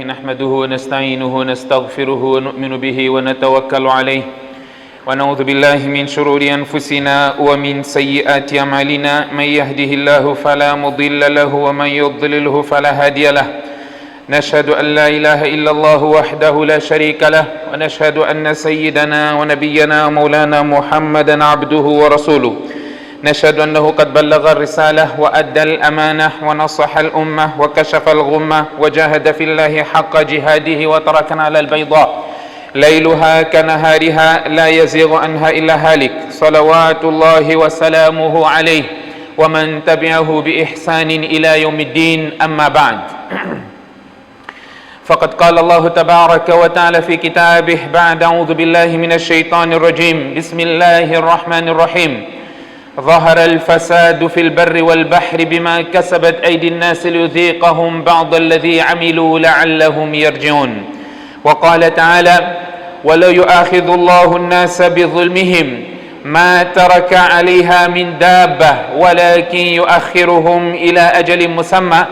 نحمده ونستعينه ونستغفره ونؤمن به ونتوكل عليه ونعوذ بالله من شرور أنفسنا ومن سيئات أعمالنا من يهده الله فلا مضل له ومن يضلله فلا هادي له نشهد أن لا إله إلا الله وحده لا شريك له ونشهد أن سيدنا ونبينا ومولانا محمدا عبده ورسوله نشهد أنه قد بلغ الرسالة وأدى الأمانة ونصح الأمة وكشف الغمة وجاهد في الله حق جهاده وتركنا على البيضاء ليلها كنهارها لا يزيغ عنها إلا هالك صلوات الله وسلامه عليه ومن تبعه بإحسان إلى يوم الدين أما بعد فقد قال الله تبارك وتعالى في كتابه بعد أعوذ بالله من الشيطان الرجيم بسم الله الرحمن الرحيم ظهر الفساد في البر والبحر بما كسبت أيدي الناس ليذيقهم بعض الذي عملوا لعلهم يرجعون وقال تعالى ولو يؤاخذ الله الناس بظلمهم ما ترك عليها من دابة ولكن يؤخرهم إلى أجل مسمى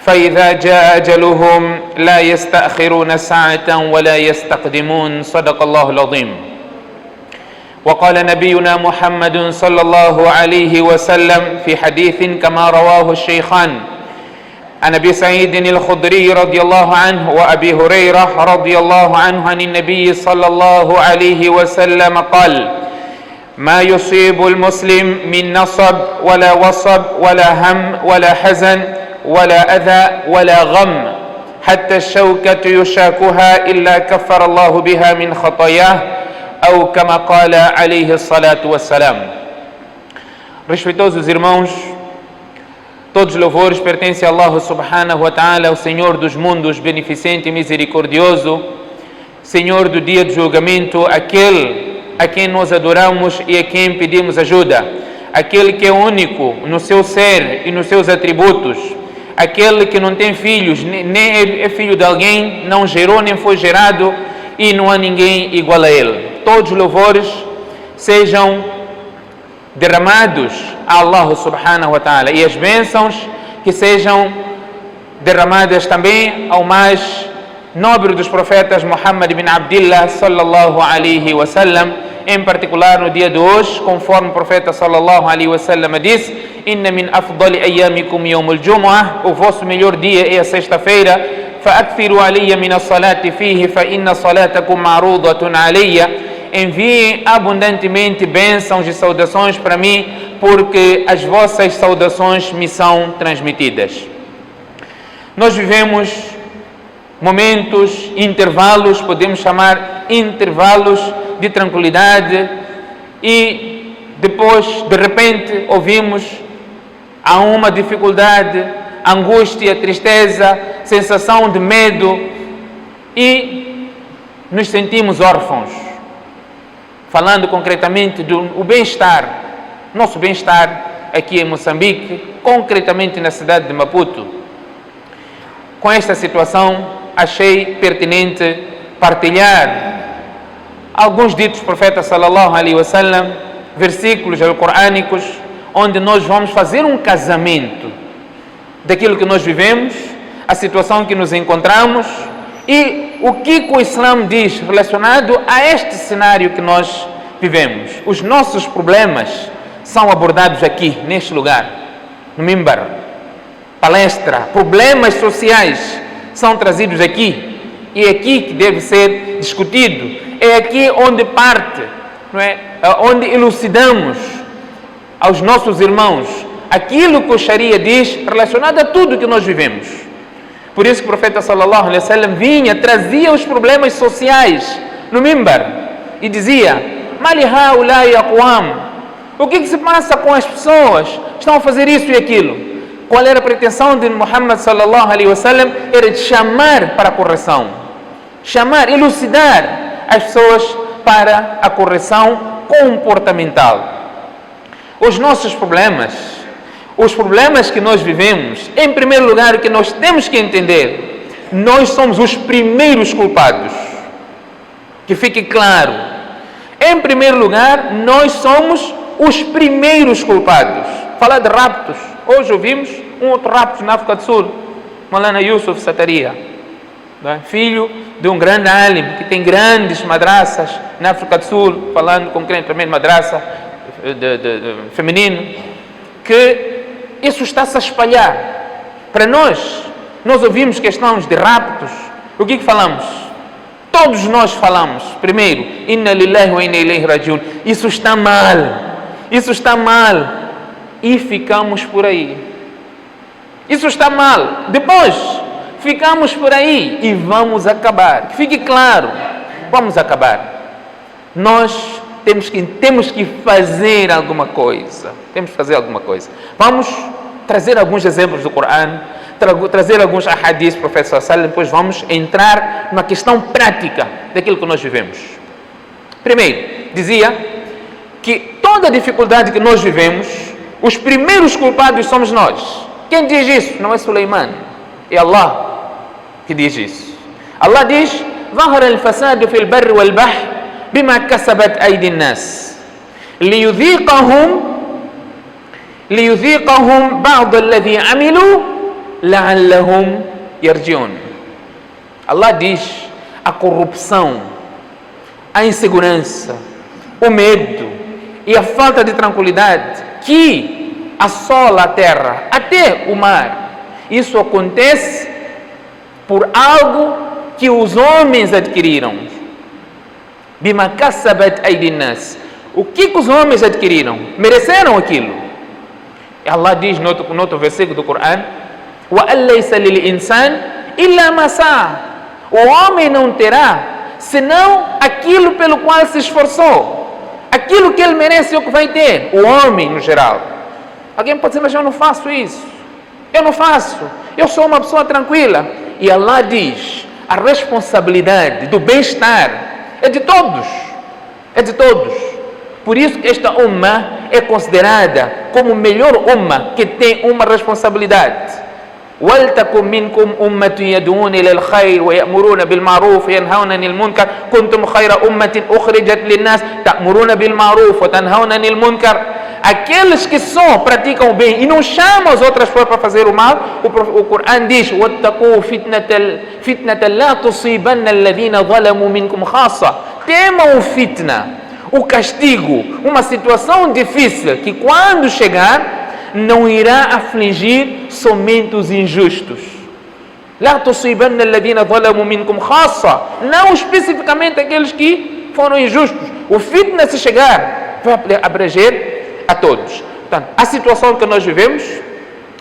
فإذا جاء أجلهم لا يستأخرون ساعة ولا يستقدمون صدق الله العظيم وقال نبينا محمد صلى الله عليه وسلم في حديث كما رواه الشيخان عن أبي سعيد الخدري رضي الله عنه وأبي هريرة رضي الله عنه عن النبي صلى الله عليه وسلم قال ما يصيب المسلم من نصب ولا وصب ولا هم ولا حزن ولا أذى ولا غم حتى الشوكة يشاكها إلا كفر الله بها من خطاياه ou como qala alayhi salatu wassalam. Respeitosos irmãos, todos os louvores pertencem a Allah subhanahu wa ta'ala, o Senhor dos mundos, beneficente e misericordioso, Senhor do dia de julgamento, aquele a quem nós adoramos e a quem pedimos ajuda, aquele que é único no seu ser e nos seus atributos, aquele que não tem filhos, nem é filho de alguém, não gerou nem foi gerado e não há ninguém igual a ele. Todos os louvores sejam derramados a Allah subhanahu wa ta'ala e as bênçãos que sejam derramadas também ao mais nobre dos profetas Muhammad bin Abdillah sallallahu alaihi wasallam, em particular no dia de hoje, conforme o profeta sallallahu alaihi wasallam disse: inna min afdali ayyamikum yawm al-jumu'ah, o vosso melhor dia é a sexta-feira, فأكثروا علي من الصلاة فيه فإن صلاتكم معروضة علي. Enviem abundantemente bênçãos e saudações para mim, porque as vossas saudações me são transmitidas. Nós vivemos momentos, intervalos, podemos chamar intervalos de tranquilidade e depois, de repente, ouvimos há uma dificuldade, angústia, tristeza, sensação de medo e nos sentimos órfãos. Falando concretamente do bem-estar, nosso bem-estar aqui em Moçambique, concretamente na cidade de Maputo. Com esta situação, achei pertinente partilhar alguns ditos do profeta sallallahu alaihi wasallam, versículos alcorânicos, onde nós vamos fazer um casamento daquilo que nós vivemos, a situação que nos encontramos e o que o Islã diz relacionado a este cenário que nós vivemos. Os nossos problemas são abordados aqui, neste lugar, no Mimbar. Palestra, problemas sociais são trazidos aqui e é aqui que deve ser discutido. É aqui onde parte, não é? Onde elucidamos aos nossos irmãos aquilo que o Sharia diz relacionado a tudo que nós vivemos. Por isso que o profeta sallallahu alaihi wasallam trazia os problemas sociais no Mimbar e dizia: Mali haulai aqwam, o que se passa com as pessoas que estão a fazer isso e aquilo? Qual era a pretensão de Muhammad sallallahu alaihi wasallam? Era de chamar para a correção, chamar, elucidar as pessoas para a correção comportamental. Os nossos problemas, os problemas que nós vivemos, em primeiro lugar, o que nós temos que entender, nós somos os primeiros culpados. Que fique claro. Em primeiro lugar, nós somos os primeiros culpados. Falar de raptos. Hoje ouvimos um outro rapto na África do Sul, Maulana Yusuf Sataria. não é? Filho de um grande alim, que tem grandes madraças na África do Sul, falando concretamente madraça feminino, que isso está-se a espalhar. Para nós ouvimos questões de raptos, o que falamos? Todos nós falamos, primeiro, inna lillahi wa inna ilayhi rajiun. Isso está mal, e ficamos por aí. Isso está mal. Depois, ficamos por aí e vamos acabar. Que fique claro, vamos acabar. Nós temos que fazer alguma coisa. Vamos trazer alguns exemplos do Corão, trazer alguns ahadis do profeta sallallahu alaihi wasallam, depois vamos entrar numa questão prática daquilo que nós vivemos. Primeiro, dizia que toda dificuldade que nós vivemos, os primeiros culpados somos nós. Quem diz isso? Não é Suleiman, é Allah que diz isso. Allah diz: ظهر الفساد في البر والبحر بما كسبت أيدي الناس ليذيقهم بعض الذي عملوا لعلهم يرجعون. Allah diz: a corrupção, a insegurança, o medo e a falta de tranquilidade que assola a terra, até o mar, isso acontece por algo que os homens adquiriram. Bima kasabat aydin nas. O que os homens adquiriram? Mereceram aquilo. Allah diz no outro versículo do Corão: wa alaysa lil insan illa ma sa'a. O homem não terá senão aquilo pelo qual se esforçou. Aquilo que ele merece é o que vai ter. O homem no geral. Alguém pode dizer: mas eu não faço isso. Eu não faço. Eu sou uma pessoa tranquila. E Allah diz: a responsabilidade do bem-estar é de todos. É de todos. Por isso que esta umma é considerada como o melhor umma que tem uma responsabilidade. وَلْتَكُمْ مِنْكُمْ أُمَّةٌ يَدْعُونَ إِلَى الْخَيْرِ وَيَأْمُرُونَ بِالْمَعْرُوفِ وَيَنْهَوْنَ عَنِ الْمُنكَرِ كُنْتُمْ خَيْرَ أُمَّةٍ أُخْرِجَتْ لِلنَّاسِ تَأْمُرُونَ بِالْمَعْرُوفِ وَتَنْهَوْنَ عَنِ الْمُنكَرِ. Aqueles que só praticam o bem e não chamam as outras pessoas para fazer o mal, o Corão diz: وَاتَّقُوا فِتْنَةً لَا تُصِيبَنَّ الَّذِينَ ظَلَمُوا مِنْكُمْ خَاصَّةً. Temam o fitna, o castigo, uma situação difícil que quando chegar não irá afligir somente os injustos. لا تصيبن الذين ظلموا منكم خاصة. Não especificamente aqueles que foram injustos. O fitna, se chegar, vai abranger a todos. Portanto, a situação que nós vivemos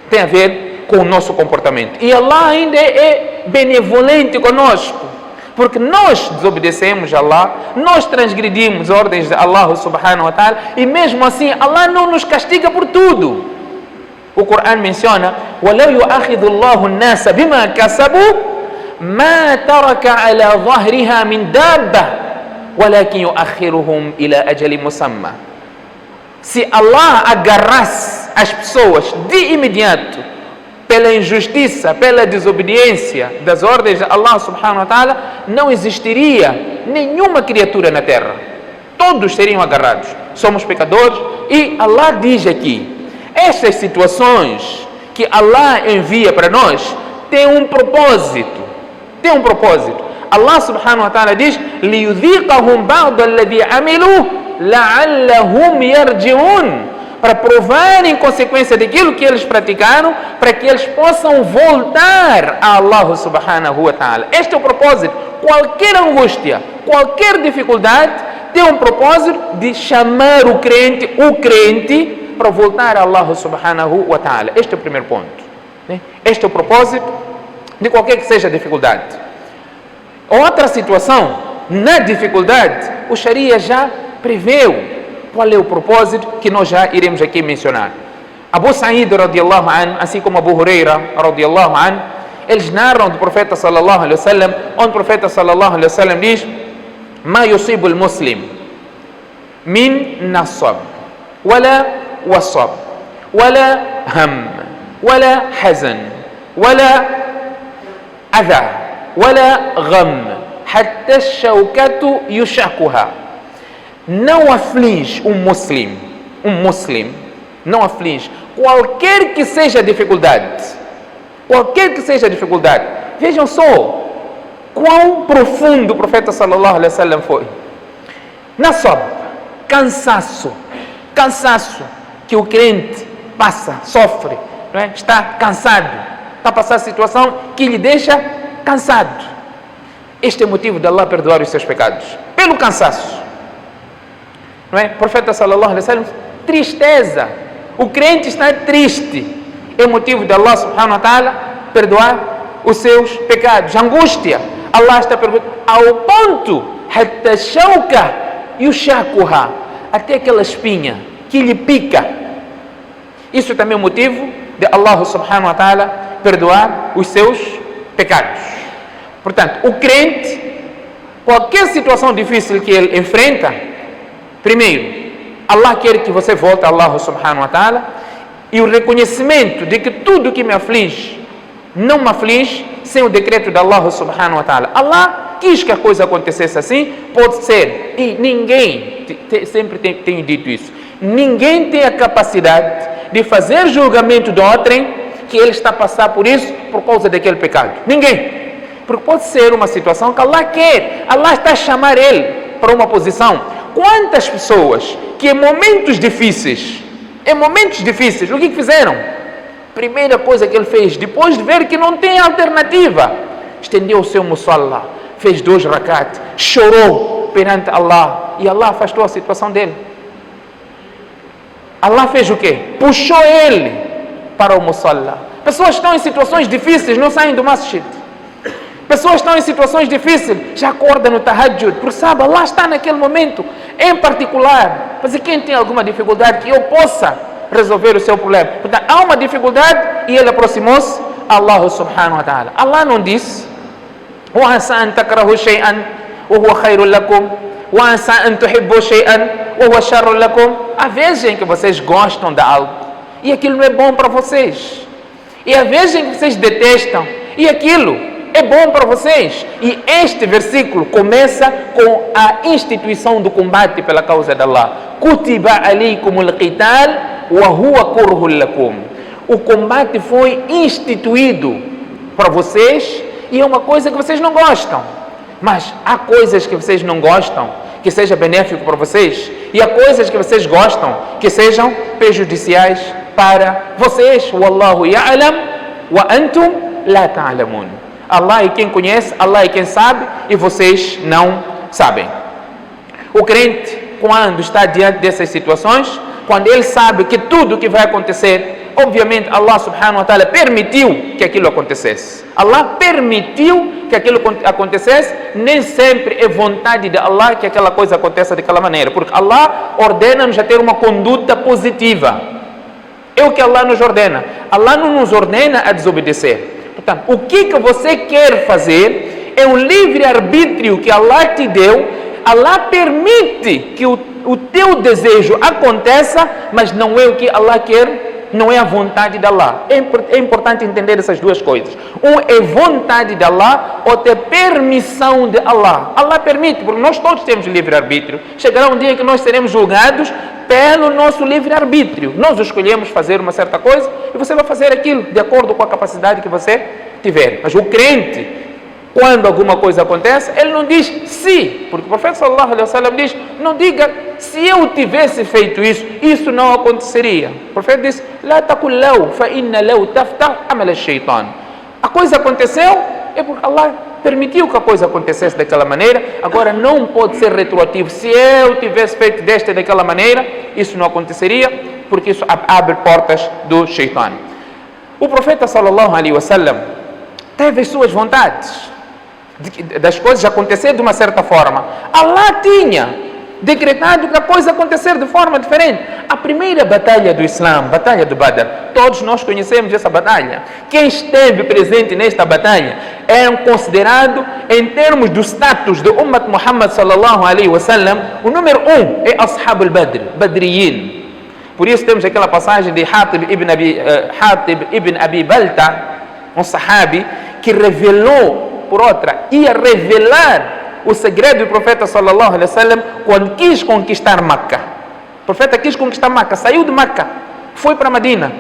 tem a ver com o nosso comportamento. E Allah ainda é benevolente conosco, porque nós desobedecemos a Allah, nós transgredimos as ordens de Allah subhanahu wa ta'ala, e mesmo assim Allah não nos castiga por tudo. O Corão menciona: وَلَوْ يُؤَخِذُ اللَّهُ النَّاسَ بِمَا كَسَبُوا مَا تَرَكَ عَلَى ظَهْرِهَا مِنْ دَابَّةٍ وَلَكِنْ يُؤَخِّرُهُمْ إِلَى أَجَلٍ مُسَمًّى. Se Allah agarrasse as pessoas de imediato pela injustiça, pela desobediência das ordens de Allah subhanahu wa ta'ala, não existiria nenhuma criatura na terra. Todos seriam agarrados. Somos pecadores e Allah diz aqui: estas situações que Allah envia para nós têm um propósito. Allah subhanahu wa ta'ala diz: لِيُذِيقَهُمْ بَعْضَ الَّذِي عَمِلُوا لَعَلَّهُمْ يَرْجِعُونَ. Para provarem consequência daquilo que eles praticaram, para que eles possam voltar a Allah subhanahu wa ta'ala. Este é o propósito. Qualquer angústia, qualquer dificuldade tem um propósito de chamar o crente para voltar a Allah subhanahu wa ta'ala. Este é o primeiro ponto. Este é o propósito de qualquer que seja a dificuldade. Outra situação, na dificuldade, o Sharia já preveu qual é o propósito que nós já iremos aqui mencionar. Abu Sa'id radiallahu anhu, assim como Abu Huraira radiallahu anhu, eles narram do profeta sallallahu alaihi wasallam, onde o profeta sallallahu alaihi wasallam diz: ما يصيب المسلم من نصب ولا وصب ولا هم ولا حزن ولا أذى ولا غم حتى الشوكة يشاكها. Não aflige um muslim, não aflige qualquer que seja a dificuldade. Vejam só, quão profundo o profeta sallallahu alaihi wasallam foi. Nasab, cansaço que o crente passa, sofre, não é? Está cansado, está a passar a situação que lhe deixa cansado. Este é o motivo de Allah perdoar os seus pecados, pelo cansaço, não é? O profeta sallallahu alaihi wasallam, tristeza, o crente está triste, é motivo de Allah subhanahu wa ta'ala perdoar os seus pecados. Angústia, Allah está perdoando ao ponto hatta shauka yushakuha, até aquela espinha que lhe pica. Isso também é motivo de Allah subhanahu wa ta'ala perdoar os seus pecados. Portanto, o crente, qualquer situação difícil que ele enfrenta, primeiro, Allah quer que você volte a Allah subhanahu wa ta'ala, e o reconhecimento de que tudo que me aflige não me aflige sem o decreto de Allah subhanahu wa ta'ala. Allah quis que a coisa acontecesse assim, pode ser, e ninguém, sempre tenho dito isso, ninguém tem a capacidade de fazer julgamento de outrem que ele está a passar por isso por causa daquele pecado. Ninguém. Porque pode ser uma situação que Allah quer, Allah está a chamar ele para uma posição. Quantas pessoas que em momentos difíceis, o que fizeram? Primeira coisa que ele fez, depois de ver que não tem alternativa, estendeu o seu musalla, fez 2 rakat, chorou perante Allah, e Allah afastou a situação dele. Allah fez o quê? Puxou ele para o musalla. Pessoas estão em situações difíceis, não saem do masjid. Pessoas estão em situações difíceis, já acordam no tahajjud, porque sabe, Allah está naquele momento, em particular. Mas e quem tem alguma dificuldade que eu possa resolver o seu problema? Portanto, há uma dificuldade e ele aproximou-se a Allah subhanahu wa ta'ala. Allah não disse: وَعَسَىٰ أَن تَكْرَهُوا شَيْئًا وَهُوَ خَيْرٌ لَكُمْ وَعَسَىٰ أَن تُحِبُّوا شَيْئًا وَهُوَ شَرٌ لَكُمْ. Há vezes em que vocês gostam de algo e aquilo não é bom para vocês. E há vezes em que vocês detestam e aquilo é bom para vocês. E este versículo começa com a instituição do combate pela causa de Allah. Kutiba alaykumul qital wa huwa kurhul lakum. O combate foi instituído para vocês e é uma coisa que vocês não gostam. Mas há coisas que vocês não gostam que seja benéfico para vocês, e há coisas que vocês gostam que sejam prejudiciais para vocês. Wallahu ya'lam wa antum la ta'lamun. Allah é quem conhece, Allah é quem sabe, e vocês não sabem. O crente, quando está diante dessas situações, quando ele sabe que tudo o que vai acontecer, obviamente Allah subhanahu wa ta'ala permitiu que aquilo acontecesse. Allah permitiu que aquilo acontecesse, nem sempre é vontade de Allah que aquela coisa aconteça daquela maneira, porque Allah ordena-nos a ter uma conduta positiva. É o que Allah nos ordena. Allah não nos ordena a desobedecer. Portanto, o que você quer fazer é um livre-arbítrio que Allah te deu. Allah permite que o teu desejo aconteça, mas não é o que Allah quer, não é a vontade de Allah. É importante entender essas duas coisas. Um é vontade de Allah, outro é permissão de Allah. Allah permite, porque nós todos temos livre-arbítrio. Chegará um dia que nós seremos julgados pelo nosso livre-arbítrio. Nós escolhemos fazer uma certa coisa e você vai fazer aquilo de acordo com a capacidade que você tiver. Mas o crente, quando alguma coisa acontece, ele não diz se, porque o profeta sallallahu alaihi wasallam diz: não diga se eu tivesse feito isso, isso não aconteceria. O profeta diz: la taqul law fa inna law taftah amal ash-shaytan. A coisa aconteceu é porque Allah permitiu que a coisa acontecesse daquela maneira. Agora não pode ser retroativo. Se eu tivesse feito desta e daquela maneira, isso não aconteceria, porque isso abre portas do shaitan. O profeta sallallahu alaihi wasallam teve as suas vontades das coisas acontecer de uma certa forma. Allah tinha decretado que a coisa acontecer de forma diferente. A primeira batalha do Islã, batalha do Badr, todos nós conhecemos essa batalha. Quem esteve presente nesta batalha é considerado, em termos do status do Ummat Muhammad sallallahu alaihi wasallam, o número 1 é Ashab al-Badr, Badriyin. Por isso temos aquela passagem de Hatib ibn Abi Balta, um sahabi que revelou, por outra, ia revelar o segredo do profeta sallallahu alaihi wasallam quando quis conquistar Meca. O profeta quis conquistar Meca, saiu de Meca, foi para Medina,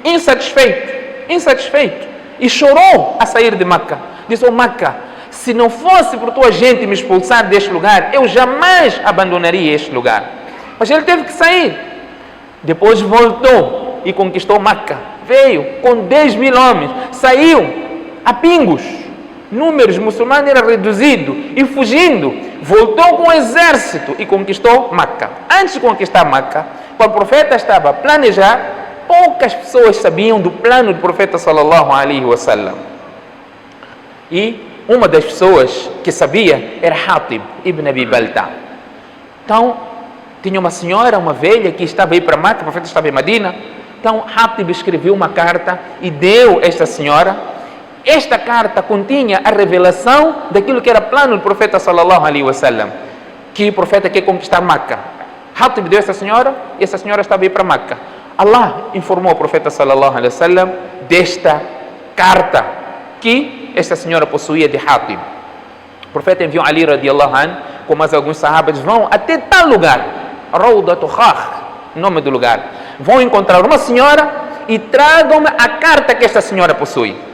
insatisfeito, e chorou a sair de Meca. Disse: oh Meca, se não fosse por tua gente me expulsar deste lugar, eu jamais abandonaria este lugar. Mas ele teve que sair. Depois voltou e conquistou Meca. Veio com 10 mil homens, saiu a pingos. Números muçulmanos era reduzido e fugindo, voltou com o exército e conquistou Meca. Antes de conquistar Meca, quando o profeta estava a planejar, poucas pessoas sabiam do plano do profeta sallallahu alaihi wasallam. E uma das pessoas que sabia era Hatib ibn Abi Balta. Então, tinha uma senhora, uma velha, que estava aí para Meca, o profeta estava em Medina. Então, Hatib escreveu uma carta e deu a esta senhora. Esta carta continha a revelação daquilo que era plano do profeta sallallahu alaihi wasallam, que o profeta quer conquistar Meca. Hatib deu a esta senhora e essa senhora estava aí para Meca. Allah informou o profeta sallallahu alaihi wasallam desta carta que esta senhora possuía de Hatib. O profeta enviou Ali radiallahu anhu com mais alguns sahabas, vão até tal lugar, Rawdatu Khakh, nome do lugar. Vão encontrar uma senhora e tragam-me a carta que esta senhora possui.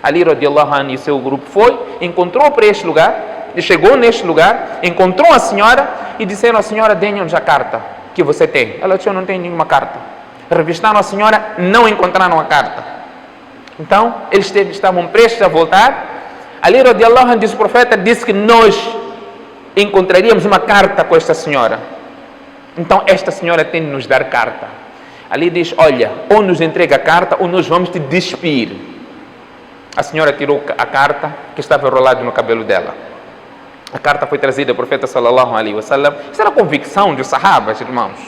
Ali radiallahu anhu e seu grupo foi, encontrou para este lugar, e chegou neste lugar, encontrou a senhora e disseram à senhora, dê-nos a carta que você tem. Ela disse, eu não tenho nenhuma carta. Revistaram a senhora, não encontraram a carta. Então, eles estavam prestes a voltar. Ali radiallahu anhu disse, o profeta disse que nós encontraríamos uma carta com esta senhora. Então, esta senhora tem de nos dar carta. Ali diz, olha, ou nos entrega a carta ou nós vamos te despir. A senhora tirou a carta que estava enrolada no cabelo dela. A carta foi trazida ao profeta sallallahu alaihi wasallam. Isso era a convicção dos sahabas, irmãos.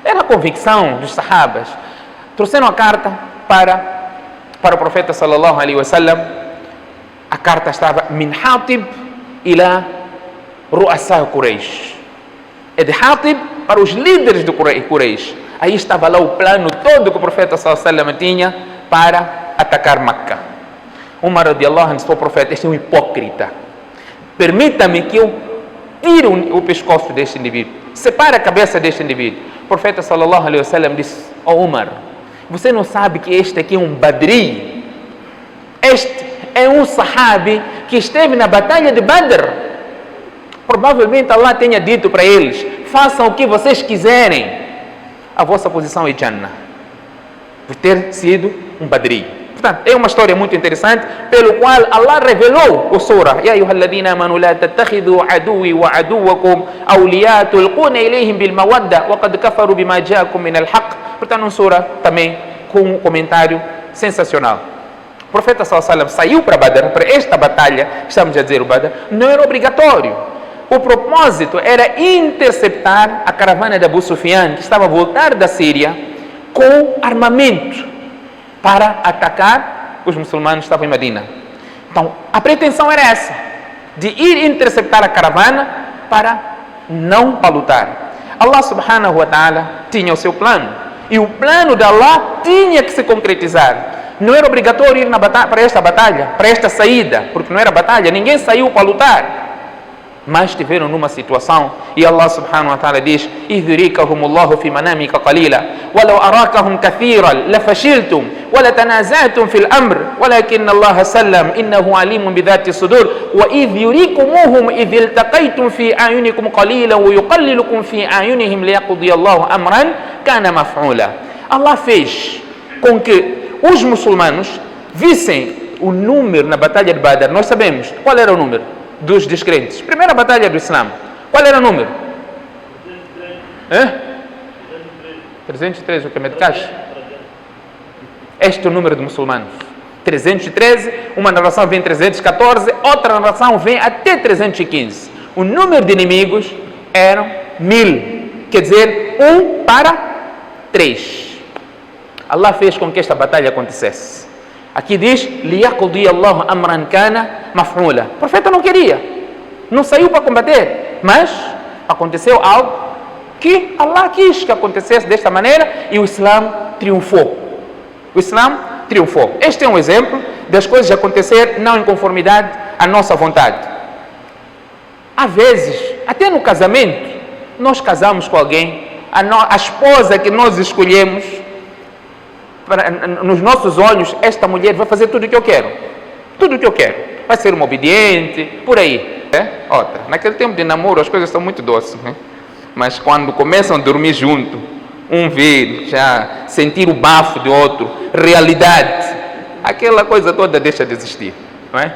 Era a convicção dos sahabas. Trouxeram a carta para o profeta sallallahu alaihi wasallam. A carta estava min Hatib ila ru'asa Quraysh. É de Hatib para os líderes do Quraysh. Aí estava lá o plano todo que o profeta sallallahu alaihi wasallam tinha para atacar Meca. Umar radiallahu anhu disse para o profeta, este é um hipócrita. Permita-me que eu tire o pescoço deste indivíduo. Separe a cabeça deste indivíduo. O profeta sallallahu alaihi wasallam disse, Umar, você não sabe que este aqui é um Badri? Este é um sahabi que esteve na batalha de Badr. Provavelmente Allah tenha dito para eles, façam o que vocês quiserem. A vossa posição é Jannah. Por ter sido um Badri. Portanto, é uma história muito interessante, pelo qual Allah revelou o surah. Ya ayyuhalladhina amanu la tattakhidhu aduwwi wa aduwwakum awliya tulquna ilayhim bil mawadda wa qad kafaru bima ja'akum min al haqq. Portanto, um surah também com um comentário sensacional. O profeta sallallahu alaihi wasallam saiu para Badr, para esta batalha, estamos a dizer o Badr, não era obrigatório. O propósito era interceptar a caravana de Abu Sufyan, que estava a voltar da Síria com armamento para atacar os muçulmanos que estavam em Medina. Então, a pretensão era essa, de ir interceptar a caravana para lutar. Allah subhanahu wa ta'ala tinha o seu plano, e o plano de Allah tinha que se concretizar. Não era obrigatório ir para esta batalha, para esta saída, porque não era batalha, ninguém saiu para lutar. Mas estiveram numa situação e Allah subhanahu wa ta'ala diz, idhurikahumullahu fi manamika qalila walau arakahum kathiran lafashiltum wala tanazatum fil amr walakin Allah sallam innahu alimun bidhati sudur wa idh yurikumuhum idh iltaqaytum fi ayunikum qalilan wa yuqallilukum fi ayunihim liyaqdi Allahu amran kana maf'ula. Allah fez com que os muçulmanos vissem o número na batalha de Badr. Nós sabemos qual era o número dos descrentes. Primeira batalha do Islã. Qual era o número? 313, o que é Medcash? Este é o número de muçulmanos. 313, uma narração vem 314, outra narração vem até 315. O número de inimigos eram 1000, quer dizer, 1 para 3. Allah fez com que esta batalha acontecesse. Aqui diz, liyaqdi Allahu amran kana maf'ula. O profeta não queria, não saiu para combater, mas aconteceu algo que Allah quis que acontecesse desta maneira e o Islã triunfou. O Islã triunfou. Este é um exemplo das coisas acontecer não em conformidade à nossa vontade. Às vezes, até no casamento, nós casamos com alguém, a esposa que nós escolhemos, nos nossos olhos, esta mulher vai fazer tudo o que eu quero. tudo o que eu quero. Vai ser uma obediente, por aí. Outra, naquele tempo de namoro as coisas são muito doces, né? Mas quando começam a dormir junto, um vê, já sentir o bafo do outro, realidade, aquela coisa toda deixa de existir, não é?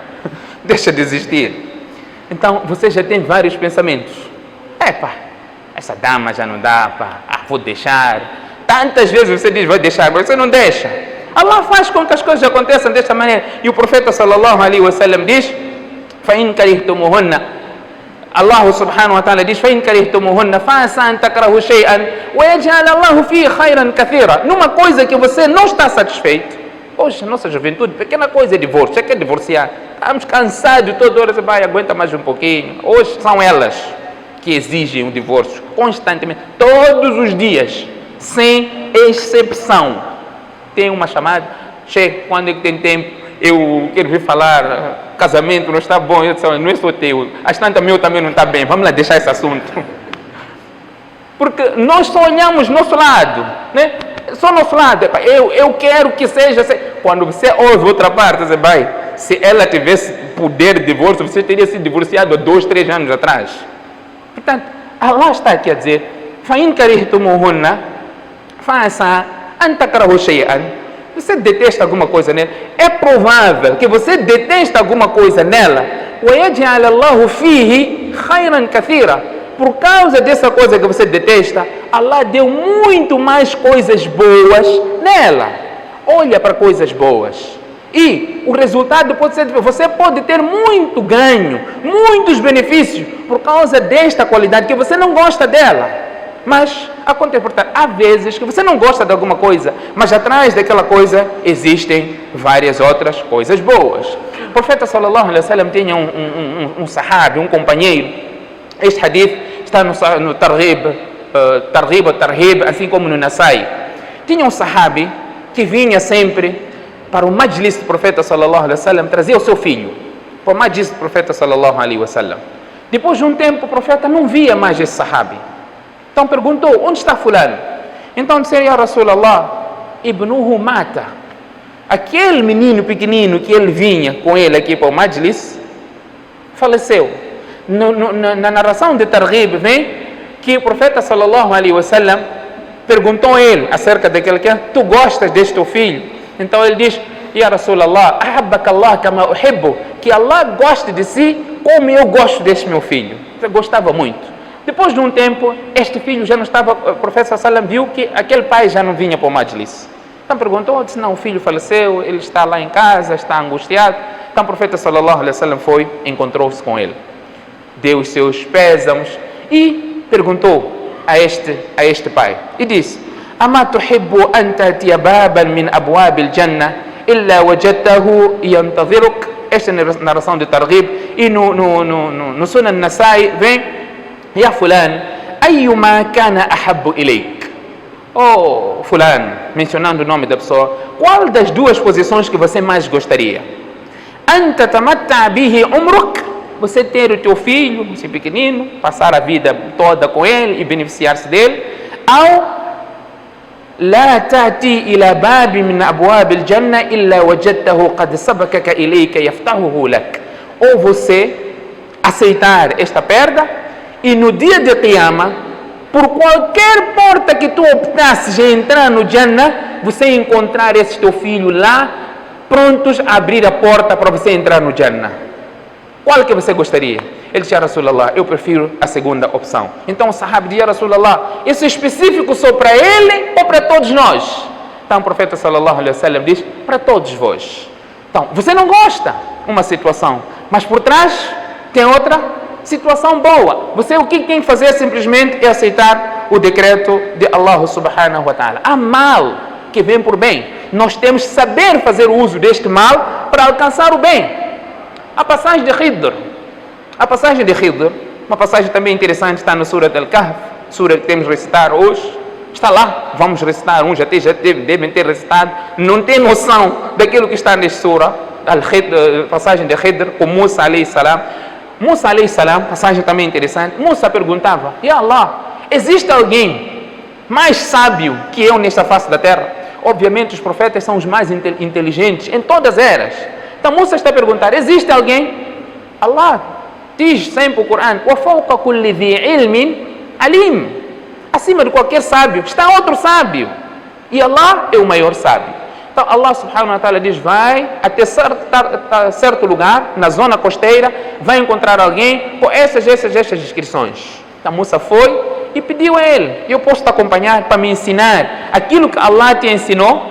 Deixa de existir. Então você já tem vários pensamentos. Essa dama já não dá, vou deixar. Tantas vezes você diz, vai deixar, mas você não deixa. Allah faz com que as coisas aconteçam desta maneira. E o profeta sallallahu alaihi wasallam diz, فَإِنْ كَرِهْتُمُوهُنَّ Allah subhanahu wa ta'ala diz, فَإِنْ كَرِهْتُمُوهُنَّ فَعَسَىٰ أَنْ تَكْرَهُوا شَيْئًا وَيَجْعَلَ اللَّهُ فِيهِ خَيْرًا كَثِيرًا. Numa coisa que você não está satisfeito. Hoje, nossa juventude, pequena coisa é divórcio. Você quer divorciar? Estamos cansados toda hora, você vai, aguenta mais um pouquinho. Hoje são elas que exigem o divórcio constantemente, todos os dias, sem exceção. Tem uma chamada, che, quando é que tem tempo, eu quero vir falar, casamento não está bom, não é só teu, as tantas meu também não está bem, vamos lá deixar esse assunto. Porque nós só olhamos nosso lado, né? Só nosso lado, eu quero que seja. Quando você ouve outra parte, você vai, se ela tivesse poder de divórcio, você teria sido divorciado há 2, 3 anos atrás. Portanto, Allah está aqui a dizer, فَإِنْ كَرِهْتُمُوهُنَّ فَعَسَىٰ أَنْ تَكْرَهُوا شَيْئًا. Você detesta alguma coisa nela, é provável que você detesta alguma coisa nela, وَيَجْعَلَ اللَّهُ فِيهِ خَيْرًا كَثِيرًا. Por causa dessa coisa que você detesta, Allah deu muito mais coisas boas nela. Olha para coisas boas. E o resultado pode ser, você pode ter muito ganho, muitos benefícios, por causa desta qualidade que você não gosta dela. Mas acontece, portanto, há vezes que você não gosta de alguma coisa, mas atrás daquela coisa existem várias outras coisas boas. O profeta sallallahu alaihi wasallam tinha um sahabi, um companheiro. Este hadith está no Targhib, assim como no Nasai. Tinha um sahabi que vinha sempre para o majlis do profeta sallallahu alaihi wasallam, trazia o seu filho para o majlis do profeta sallallahu alaihi wasallam. Depois de um tempo, o profeta não via mais esse sahabi. Então perguntou, onde está fulano? Então disse, ya Rasulallah, ibnuhu mata. Aquele menino pequenino que ele vinha com ele aqui para o majlis, faleceu. Na narração de Targhib vem que o profeta sallallahu alaihi wasallam perguntou a ele acerca daquele que tu gostas deste teu filho? Então ele diz, ya Rasulallah, ahabbaka Allah kama uhibbu, que Allah goste de si como eu gosto deste meu filho. Ele gostava muito. Depois de um tempo, este filho já não estava, o profeta sallallahu viu que aquele pai já não vinha para o majlis. Então perguntou, disse, não, o filho faleceu, ele está lá em casa, está angustiado. Então o profeta sallallahu alaihi wasallam foi, encontrou-se com ele, deu os seus pésamos e perguntou a este pai e disse, ama tuhibbu an tatiya baban min abwab al-jannah illa wajadtahu yantaziruk. Esta é a narração de Targhib. E no Sunan Nasai vem, ya fulan ayyuma kana ahabbu ilayk. Oh fulano, mencionando o nome da pessoa, qual das duas posições que você mais gostaria? An tatamatta bihi umruk, você ter o teu filho, esse pequenino, passar a vida toda com ele e beneficiar-se dele, ou la tati ila babi min abwab al-jannah illa wajadtahu qad sabakaka ilayka yaftahuhu lak. Ou você aceitar esta perda e no dia de Qiyamah, por qualquer porta que tu optasses em entrar no Jannah, você encontrar esse teu filho lá, prontos a abrir a porta para você entrar no Jannah. Qual que você gostaria? Ele disse, ya Rasulallah, eu prefiro a segunda opção. Então o sahabi disse, ya Rasulallah, isso é específico só para ele ou para todos nós? Então o profeta sallallahu alaihi wasallam diz, para todos vós. Então, você não gosta uma situação, mas por trás tem outra situação boa. Você o que tem que fazer simplesmente é aceitar o decreto de Allah subhanahu wa ta'ala. Há mal que vem por bem. Nós temos que saber fazer uso deste mal para alcançar o bem. A passagem de Khidr, uma passagem também interessante, está no Surah Al-Kahf, Surah que temos recitar hoje, está lá, vamos recitar, uns até já devem ter recitado, não tem noção daquilo que está neste Surah, a passagem de Khidr, com Musa alayhi salam. Musa alayhi salam, passagem também interessante, Musa perguntava, ya Allah, existe alguém mais sábio que eu nesta face da terra? Obviamente os profetas são os mais inteligentes em todas as eras. Então Musa está a perguntar, existe alguém? Allah diz sempre o Corão, وَفَوْقَ كُلِّ ذِي عِلْمٍ عَلِيمٍ. Acima de qualquer sábio está outro sábio. E Allah é o maior sábio. Então Allah subhanahu wa ta'ala diz, vai até certo lugar, na zona costeira, vai encontrar alguém com essas descrições. Então Musa foi e pediu a ele, eu posso te acompanhar para me ensinar aquilo que Allah te ensinou?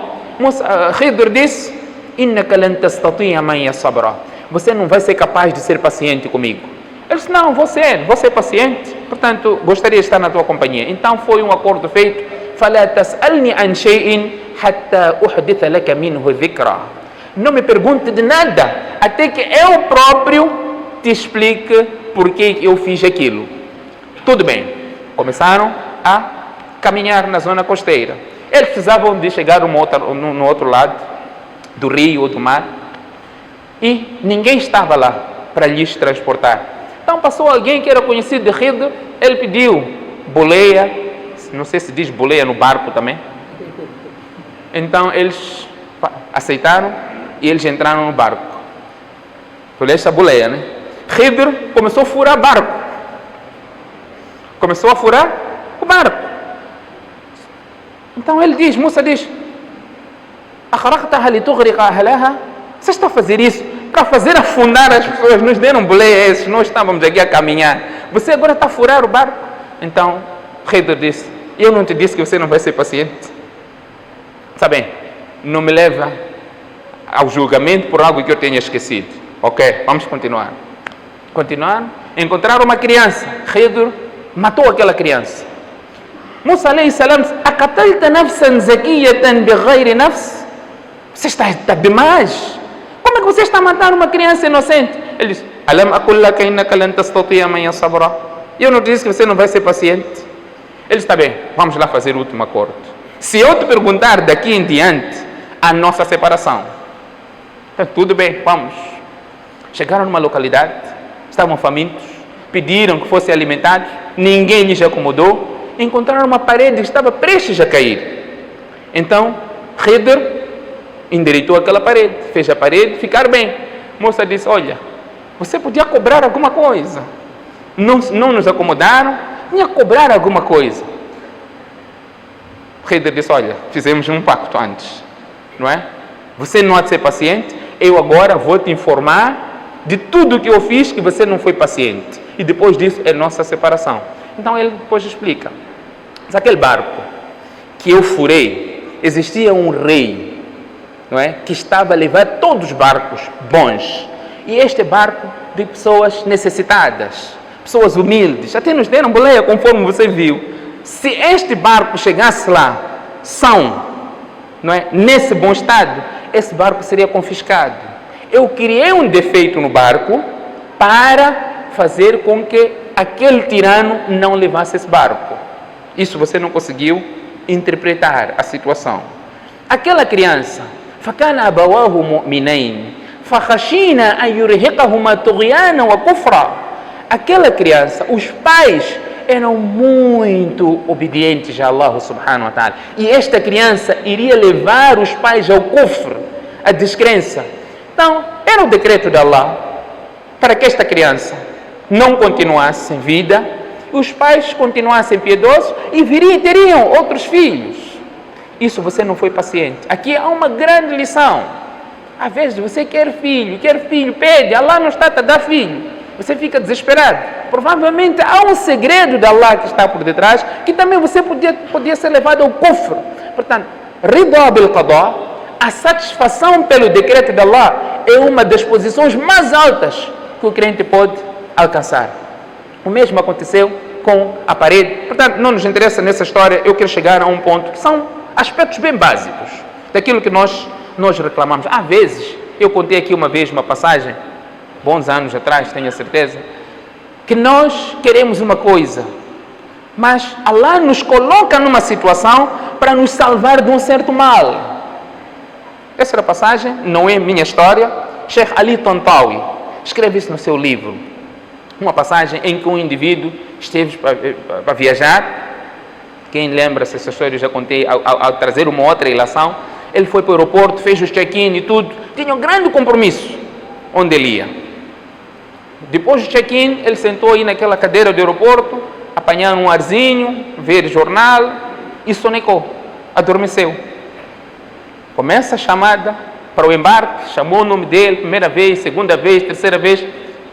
Khidr disse, إِنَّكَ لَن تَسْتَطِيعَ مَعِيَ صَبْرًا. Você não vai ser capaz de ser paciente comigo. Ele disse, não, vou ser paciente, portanto, gostaria de estar na tua companhia. Então foi um acordo feito, فَلَا تَسْأَلْنِ عَنْ شَيْءٍ حَتَّى أُحْدِثَ لَكَ مِنْهُ ذِكْرًا. Não me pergunte de nada, até que eu próprio te explique por que eu fiz aquilo. Tudo bem. Começaram a caminhar na zona costeira. Eles precisavam de chegar no outro lado do rio ou do mar e ninguém estava lá para lhes transportar. Então passou alguém que era conhecido de Khidr, ele pediu boleia, não sei se diz boleia no barco também. Então eles aceitaram e eles entraram no barco. Tu leste a boleia, né? Khidr começou a furar barco. Começou a furar o barco. Então ele diz, Musa diz, você está a fazer isso para fazer afundar as pessoas, nos deram boleia esses, nós estávamos aqui a caminhar, você agora está a furar o barco. Então Khidr disse, eu não te disse que você não vai ser paciente? Sabem, não me leva ao julgamento por algo que eu tenha esquecido. Ok, vamos continuar. Continuaram, encontraram uma criança. Khidr matou aquela criança. Musa alayhi salam disse, أَقَتَلْتَ نَفْسًا زَكِيَّةً بِغَيْرِ نَفْسٍ. Você está demais. Como é que você está a matar uma criança inocente? Ele disse, أَلَمْ أَقُلْ لَكَ إِنَّكَ لَنْ تَسْتَطِيعَ مَعِيَ صَبْرًا. Eu não disse que você não vai ser paciente? Ele disse, está bem, vamos lá fazer o último acordo. Se eu te perguntar daqui em diante a nossa separação, então, tudo bem, vamos. Chegaram numa localidade, estavam famintos, pediram que fossem alimentados, ninguém lhes acomodou, encontraram uma parede que estava prestes a cair. Então Khidr endireitou aquela parede, fez a parede ficar bem. A moça disse, olha, você podia cobrar alguma coisa. Não nos acomodaram, ia cobrar alguma coisa. Khidr disse, olha, fizemos um pacto antes, não é? Você não há de ser paciente, eu agora vou te informar de tudo que eu fiz que você não foi paciente. E depois disso é nossa separação. Então ele depois explica. Mas aquele barco que eu furei, existia um rei, não é? Que estava a levar todos os barcos bons. E este barco de pessoas necessitadas, pessoas humildes, até nos deram boleia conforme você viu. Se este barco chegasse lá, não é? Nesse bom estado, esse barco seria confiscado. Eu criei um defeito no barco para fazer com que aquele tirano não levasse esse barco. Isso você não conseguiu interpretar a situação. Aquela criança, فَكَانَ أَبَوَاهُ مُؤْمِنَيْنِ فَخَشِينَا أَنْ يُرْهِقَهُمَا طُغْيَانًا وَكُفْرًا. Aquela criança, os pais eram muito obedientes a Allah subhanahu wa ta'ala. E esta criança iria levar os pais ao kufr, à descrença. Então, era o decreto de Allah para que esta criança não continuasse em vida, os pais continuassem piedosos e teriam outros filhos. Isso você não foi paciente. Aqui há uma grande lição. Às vezes você quer filho, pede, Allah não está a dar filho. Você fica desesperado. Provavelmente há um segredo de Allah que está por detrás, que também você podia ser levado ao kufr. Portanto, ridha bil qada, a satisfação pelo decreto de Allah é uma das posições mais altas que o crente pode alcançar. O mesmo aconteceu com a parede. Portanto, não nos interessa nessa história, eu quero chegar a um ponto que são aspectos bem básicos daquilo que nós reclamamos. Às vezes, eu contei aqui uma vez uma passagem, bons anos atrás, tenho a certeza, que nós queremos uma coisa, mas Allah nos coloca numa situação para nos salvar de um certo mal. Essa era a passagem, não é minha história. Sheikh Ali Tantawi escreve isso no seu livro. Uma passagem em que um indivíduo esteve para viajar. Quem lembra-se dessa história, eu já contei ao trazer uma outra ilação. Ele foi para o aeroporto, fez o check-in e tudo. Tinha um grande compromisso. onde ele ia. Depois do check-in, ele sentou aí naquela cadeira do aeroporto, apanhar um arzinho, ver jornal e sonecou, adormeceu. Começa a chamada para o embarque, chamou o nome dele, primeira vez, segunda vez, terceira vez,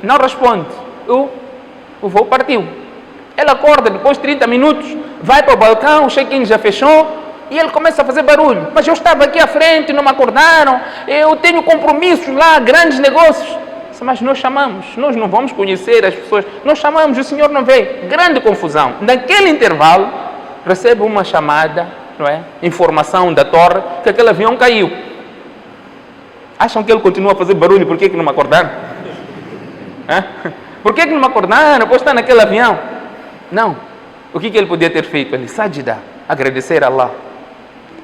não responde. O voo partiu. Ele acorda depois de 30 minutos, vai para o balcão, o check-in já fechou e ele começa a fazer barulho. Mas eu estava aqui à frente, não me acordaram, eu tenho compromissos lá, grandes negócios. Mas nós chamamos, nós não vamos conhecer as pessoas, nós chamamos, o senhor não veio. Grande confusão. Naquele intervalo, recebe uma chamada, não é? Informação da torre que aquele avião caiu. Acham que ele continua a fazer barulho? Por que não me acordaram? Por que não me acordaram? Pois está naquele avião. Não. O que ele podia ter feito? Ele sajda, agradecer a Allah.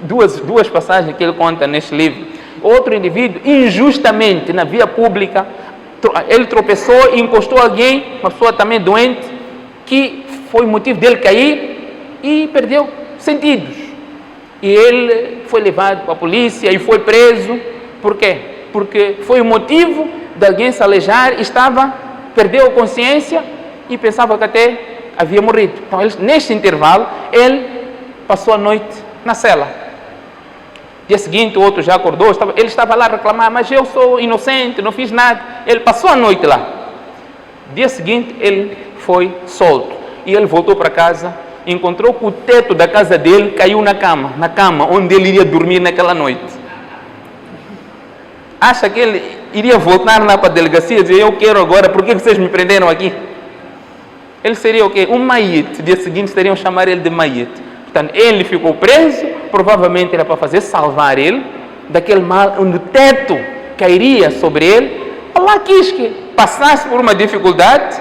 Duas passagens que ele conta neste livro. Outro indivíduo, injustamente, na via pública, ele tropeçou e encostou alguém, uma pessoa também doente, que foi motivo dele cair e perdeu sentidos. E ele foi levado para a polícia e foi preso. Por quê? Porque foi o motivo de alguém se aleijar e perdeu a consciência e pensava que até havia morrido. Então, neste intervalo, ele passou a noite na cela. Dia seguinte, o outro já acordou, ele estava lá a reclamar, mas eu sou inocente, não fiz nada. Ele passou a noite lá. Dia seguinte, ele foi solto. E ele voltou para casa, encontrou que o teto da casa dele caiu na cama onde ele iria dormir naquela noite. Acha que ele iria voltar lá para a delegacia e dizer, eu quero agora, por que vocês me prenderam aqui? Ele seria o quê? Um mayit. Dia seguinte, teriam chamar ele de mayit. Portanto, ele ficou preso, provavelmente era para salvar ele daquele mal, onde o teto cairia sobre ele. Allah quis que passasse por uma dificuldade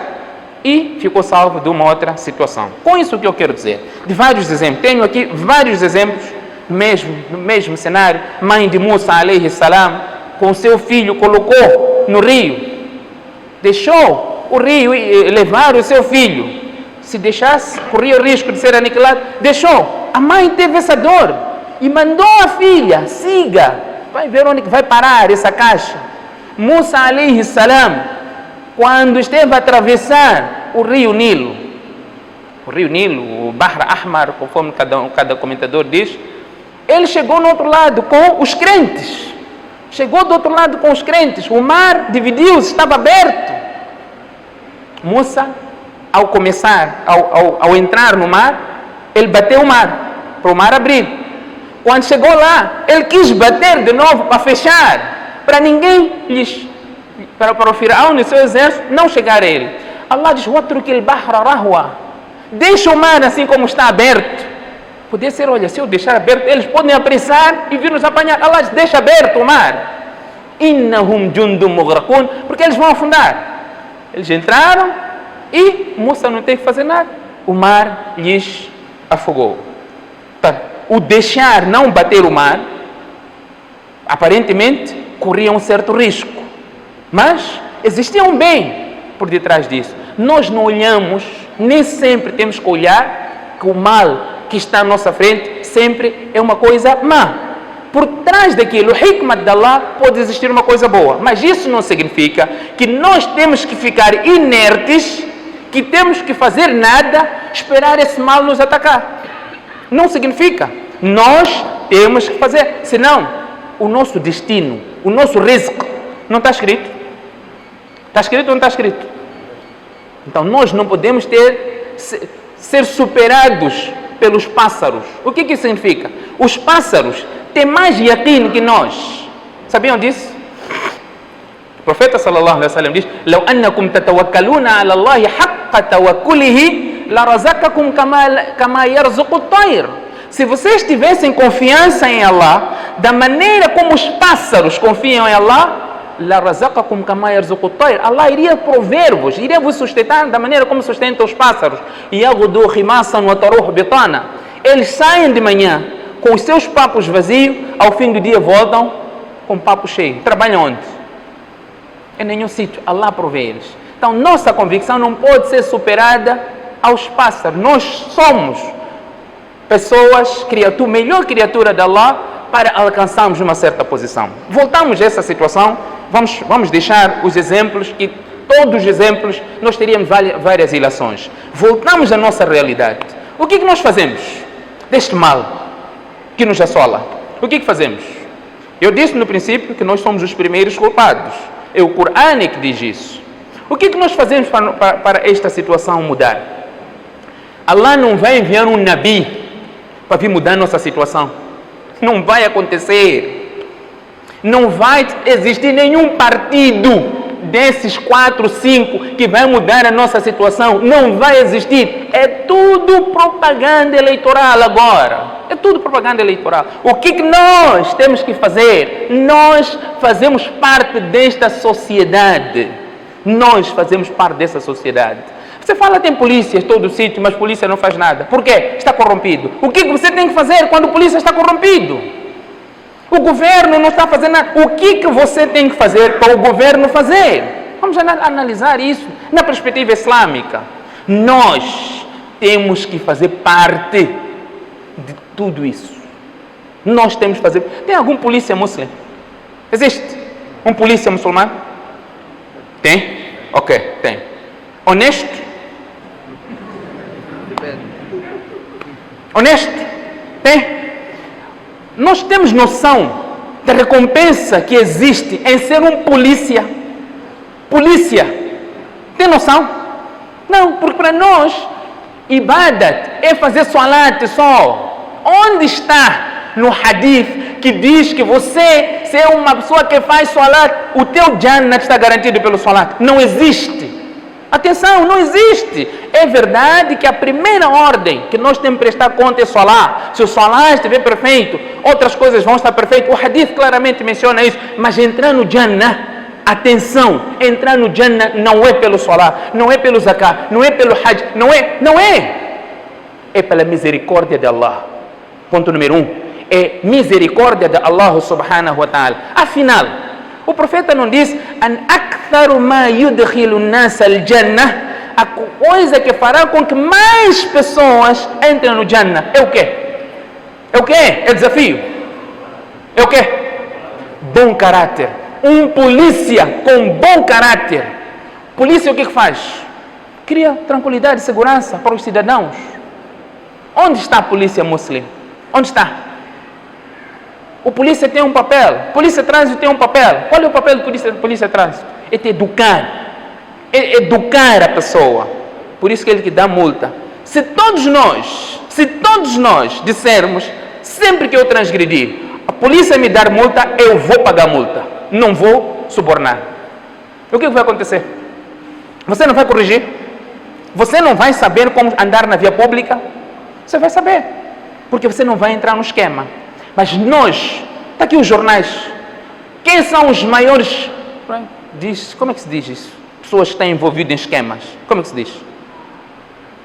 e ficou salvo de uma outra situação. Com isso, o que eu quero dizer? De vários exemplos. Tenho aqui vários exemplos, no mesmo cenário. Mãe de Musa, alayhi salam, com seu filho, colocou no rio. Deixou o rio levar o seu filho. Se deixasse, corria o risco de ser aniquilado. Deixou. A mãe teve essa dor e mandou a filha, siga, vai ver onde vai parar essa caixa. Musa alayhi salam, quando esteve a atravessar o rio Nilo, o Bahr Ahmar, conforme cada comentador diz, ele chegou no outro lado com os crentes. O mar dividiu-se, estava aberto. Musa, ao entrar no mar, ele bateu o mar, para o mar abrir. Quando chegou lá, ele quis bater de novo para fechar, para ninguém para o Firaun e seu exército não chegar a ele. Allah diz, deixa o mar assim como está aberto. Podia ser, olha, se eu deixar aberto, eles podem apressar e vir nos apanhar. Allah diz, deixa aberto o mar. Innahum jundum mughraqun, porque eles vão afundar. Eles entraram e Musa não teve que fazer nada. O mar lhes afogou. Então, o deixar não bater o mar, aparentemente, corria um certo risco. Mas existia um bem por detrás disso. Nós não olhamos, nem sempre temos que olhar que o mal que está à nossa frente sempre é uma coisa má. Por trás daquilo, o hikmat de Allah, pode existir uma coisa boa. Mas isso não significa que nós temos que ficar inertes, que temos que fazer nada, esperar esse mal nos atacar. Não significa. Nós temos que fazer. Senão, o nosso destino, o nosso risco, não está escrito. Está escrito ou não está escrito? Então, nós não podemos ser superados pelos pássaros. O que isso significa? Os pássaros têm mais yaqeen que nós. Sabiam disso? O profeta sallallahu alaihi wasallam diz: "Law annakum tatawakkaluna 'ala Allah haqqa tawakkulihi, la razaqakum kama yarzuqu at-tayr." Se vocês tivessem confiança em Allah, da maneira como os pássaros confiam em Allah, la razaqakum kama yarzuqu at-tayr. Allah iria prover-vos, iria vos sustentar da maneira como sustenta os pássaros. Yaghdu khimasan wa taruh bitana. Eles saem de manhã com os seus papos vazios, ao fim do dia voltam com papo cheio. Trabalham onde? Em nenhum sítio. Allah provê eles. Então, nossa convicção não pode ser superada aos pássaros. Nós somos pessoas, melhor criatura de Allah, para alcançarmos uma certa posição. Voltamos a essa situação. Vamos deixar os exemplos, e todos os exemplos nós teríamos várias ilações. Voltamos à nossa realidade. O que nós fazemos deste mal que nos assola? O que fazemos? Eu disse no princípio que nós somos os primeiros culpados. É o Corão que diz isso. O que nós fazemos para esta situação mudar? Allah não vai enviar um Nabi para vir mudar nossa situação. Não vai acontecer. Não vai existir nenhum partido desses 4, 5 que vai mudar a nossa situação. Não vai existir. É tudo propaganda eleitoral agora. É tudo propaganda eleitoral. O que nós temos que fazer? Nós fazemos parte desta sociedade. Nós fazemos parte dessa sociedade. Você fala tem polícia em todo sítio, mas a polícia não faz nada. Por quê? Está corrompido. O que você tem que fazer quando a polícia está corrompido? O governo não está fazendo nada. O que você tem que fazer para o governo fazer? Vamos analisar isso na perspectiva islâmica. Nós temos que fazer parte de tudo isso. Nós temos que fazer. Tem algum polícia muçulmano? Existe um polícia muçulmano? Tem? Ok, tem. Honesto? Honesto? Tem? Nós temos noção da recompensa que existe em ser um polícia. Polícia. Tem noção? Não, porque para nós, ibadat é fazer salat só. Onde está no hadith que diz que você, se é uma pessoa que faz salat, o teu jannah está garantido pelo salat? Não existe. Atenção, não existe. É verdade que a primeira ordem que nós temos que prestar conta é salat. Se o salat estiver perfeito, outras coisas vão estar perfeitas. O hadith claramente menciona isso. Mas entrar no jannah, atenção, entrar no jannah não é pelo salat, não é pelo zakat, não é pelo hajj, não é. É pela misericórdia de Allah. Ponto número 1. É misericórdia de Allah subhanahu wa ta'ala. Afinal, o profeta não diz an aktharu ma yudkhilu an-nas al-jannah, a coisa que fará com que mais pessoas entrem no jannah. É o quê? É o quê? É desafio. É o quê? Bom caráter. Um polícia com bom caráter. Polícia o que faz? Cria tranquilidade e segurança para os cidadãos. Onde está a polícia muçulmana? Onde está? O polícia tem um papel. Polícia de trânsito tem um papel. Qual é o papel do polícia de trânsito? É te educar. É educar a pessoa. Por isso que ele que dá multa. Se todos nós dissermos, sempre que eu transgredir, a polícia me dar multa, eu vou pagar multa. Não vou subornar. O que vai acontecer? Você não vai corrigir? Você não vai saber como andar na via pública? Você vai saber. Porque você não vai entrar no esquema. Mas nós, está aqui os jornais. Quem são os maiores? Como é que se diz isso? Pessoas que estão envolvidas em esquemas. Como é que se diz?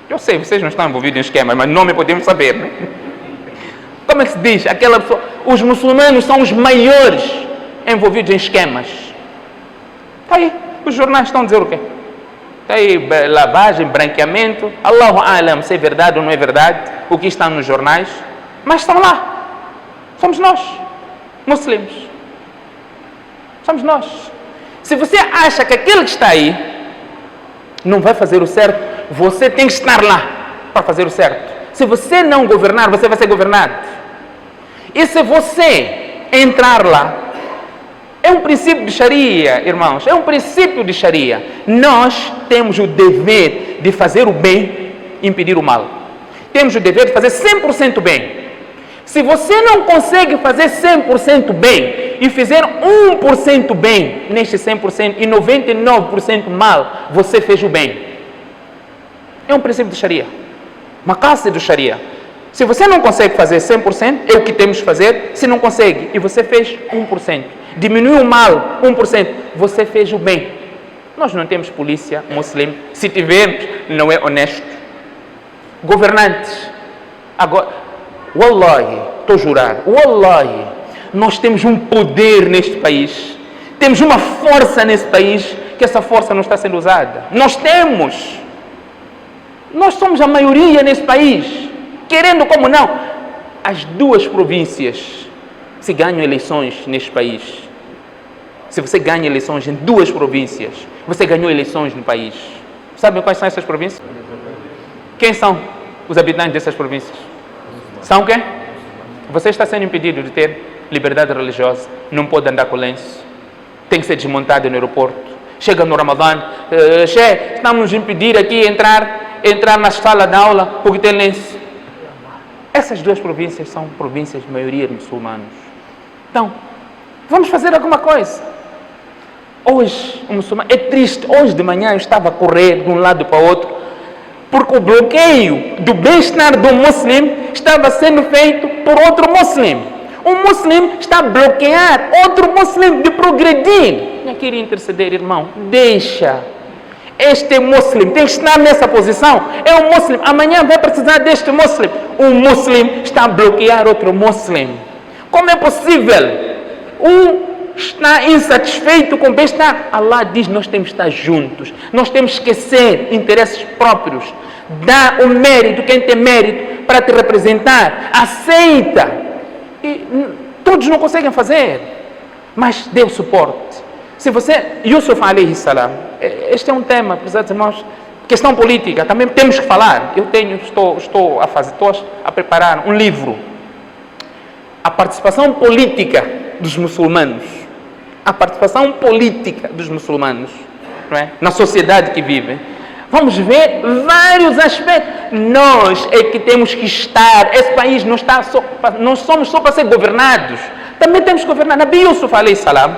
Eu sei, vocês não estão envolvidos em esquemas, mas nome podemos saber, né? Como é que se diz? Aquela pessoa, os muçulmanos são os maiores envolvidos em esquemas. Está aí, os jornais estão a dizer o quê? Está aí lavagem, branqueamento. Allahu alam se é verdade ou não é verdade o que está nos jornais, mas estão lá. Somos nós, muçulmanos. Somos nós. Se você acha que aquele que está aí não vai fazer o certo, você tem que estar lá para fazer o certo. Se você não governar, você vai ser governado. E se você entrar lá, é um princípio de Sharia, irmãos, é um princípio de Sharia. Nós temos o dever de fazer o bem e impedir o mal. Temos o dever de fazer 100% bem. Se você não consegue fazer 100% bem e fizer 1% bem neste 100% e 99% mal, você fez o bem. É um princípio de Sharia. Uma classe do Sharia. Se você não consegue fazer 100%, é o que temos que fazer. Se não consegue, e você fez 1%, diminuiu o mal 1%, você fez o bem. Nós não temos polícia muçulmana. Se tivermos, não é honesto. Governantes. Agora, wallahi, estou a jurar, wallahi, nós temos um poder neste país. Temos uma força nesse país, que essa força não está sendo usada. Nós temos. Nós somos a maioria nesse país. Querendo como não, as duas províncias se ganham eleições neste país. Se você ganha eleições em 2 províncias, você ganhou eleições no país. Sabem quais são essas províncias? Quem são os habitantes dessas províncias? São quem? Você está sendo impedido de ter liberdade religiosa. Não pode andar com lenço. Tem que ser desmontado no aeroporto. Chega no Ramadã. Estamos nos impedir aqui entrar na sala de aula porque tem lenço. Essas 2 províncias são províncias de maioria de muçulmanos. Então, vamos fazer alguma coisa. Hoje, o muçulmano, é triste. Hoje de manhã eu estava a correr de um lado para o outro, porque o bloqueio do bem-estar do muçulmano estava sendo feito por outro muçulmano. Um muçulmano está a bloquear outro muçulmano de progredir. Eu queria interceder, irmão. Deixa. Este muçulmano tem que estar nessa posição. É um muçulmano. Amanhã vai precisar deste muçulmano. Um muçulmano está a bloquear outro muçulmano. Como é possível? Está insatisfeito com o bem-estar. Allah diz: nós temos que estar juntos. Nós temos que esquecer interesses próprios. Dá o mérito, quem tem mérito, para te representar. Aceita. E todos não conseguem fazer, mas dê o suporte. Se você, Yusuf alayhi salam, este é um tema, prezados irmãos, questão política, também temos que falar. Estou a preparar um livro. A participação política dos muçulmanos. A participação política dos muçulmanos, não é? Na sociedade que vivem. Vamos ver vários aspectos. Nós é que temos que estar. Esse país não somos só para ser governados. Também temos que governar. Nabi Yusuf alayhi salam,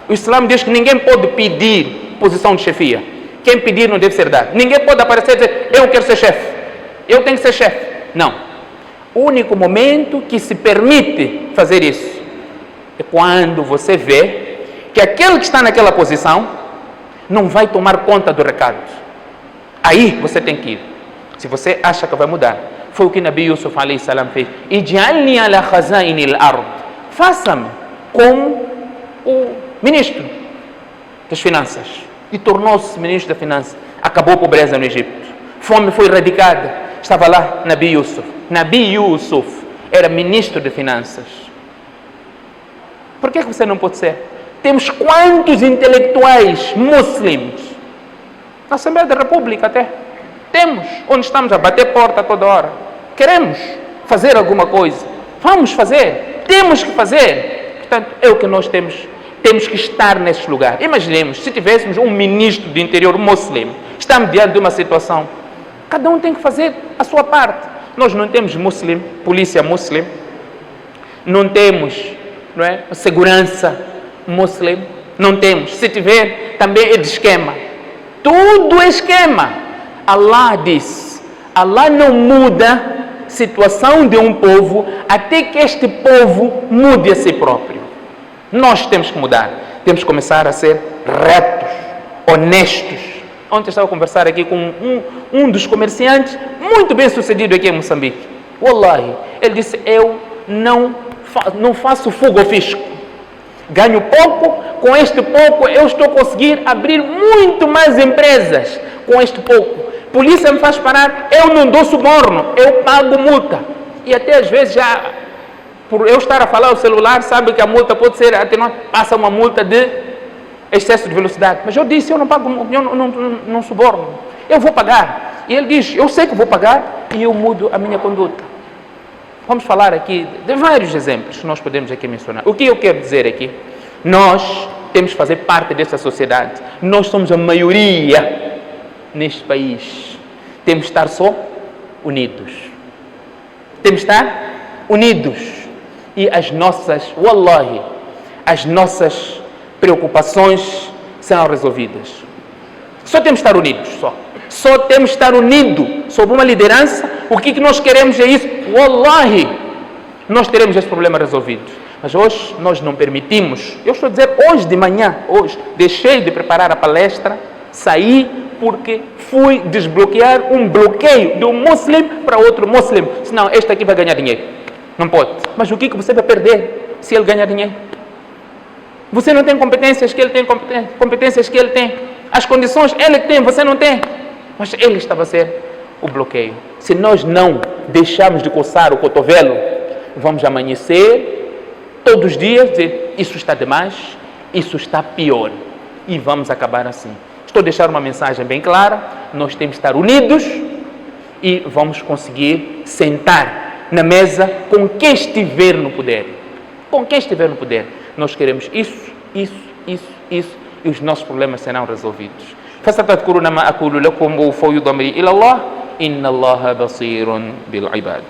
o Islã diz que ninguém pode pedir posição de chefia. Quem pedir não deve ser dado. Ninguém pode aparecer e dizer: eu quero ser chefe. Eu tenho que ser chefe. Não. O único momento que se permite fazer isso é quando você vê que aquele que está naquela posição não vai tomar conta do recado. Aí você tem que ir. Se você acha que vai mudar. Foi o que Nabi Yusuf alayhi salam fez. Ij'alni ala khazaini al-ard. Faça-me como o ministro das finanças. E tornou-se ministro das finanças. Acabou a pobreza no Egito. Fome foi erradicada. Estava lá Nabi Yusuf. Nabi Yusuf era ministro de finanças. Por que você não pode ser? Temos quantos intelectuais muçulmanos? Na Assembleia da República até. Temos. Onde estamos a bater porta toda hora. Queremos fazer alguma coisa. Vamos fazer. Temos que fazer. Portanto, é o que nós temos. Temos que estar nesse lugar. Imaginemos, se tivéssemos um ministro do interior muçulmano, estamos diante de uma situação. Cada um tem que fazer a sua parte. Nós não temos muçulmano, polícia muçulmana. Não temos, não é, segurança muçulmana. Não temos. Se tiver, também é de esquema. Tudo é esquema. Allah diz: Allah não muda a situação de um povo até que este povo mude a si próprio. Nós temos que mudar. Temos que começar a ser retos, honestos. Ontem estava a conversar aqui com um dos comerciantes, muito bem sucedido aqui em Moçambique. Wallahi, ele disse: eu não faço fuga ao fisco. Ganho pouco, com este pouco eu estou a conseguir abrir muito mais empresas. Com este pouco. Polícia me faz parar, eu não dou suborno, eu pago multa. E até às vezes já, por eu estar a falar o celular, sabe que a multa pode ser, até não passa uma multa de excesso de velocidade. Mas eu disse: eu não pago, eu não suborno, eu vou pagar. E ele diz: eu sei que vou pagar e eu mudo a minha conduta. Vamos falar aqui de vários exemplos que nós podemos aqui mencionar. O que eu quero dizer aqui? Nós temos que fazer parte dessa sociedade. Nós somos a maioria neste país. Temos que estar só unidos. Temos que estar unidos. E as nossas, wallahi, as nossas preocupações serão resolvidas. Só temos que estar unidos, só temos que estar unidos sob uma liderança. O que nós queremos é isso. Wallahi, nós teremos esse problema resolvido. Mas hoje nós não permitimos. Eu estou a dizer, hoje de manhã, deixei de preparar a palestra, saí porque fui desbloquear um bloqueio de um muçulmano para outro muçulmano. Senão, este aqui vai ganhar dinheiro. Não pode. Mas o que você vai perder se ele ganhar dinheiro? Você não tem competências que ele tem, competências que ele tem. As condições ele tem, você não tem. Mas ele estava a ser o bloqueio. Se nós não deixarmos de coçar o cotovelo, vamos amanhecer todos os dias dizer: isso está demais, isso está pior e vamos acabar assim. Estou a deixar uma mensagem bem clara, nós temos que estar unidos e vamos conseguir sentar na mesa com quem estiver no poder. Com quem estiver no poder. Nós queremos isso, e os nossos problemas serão resolvidos. فستذكرون ما أقول لكم وأفوض أمري إلى الله إن الله بصير بالعباد.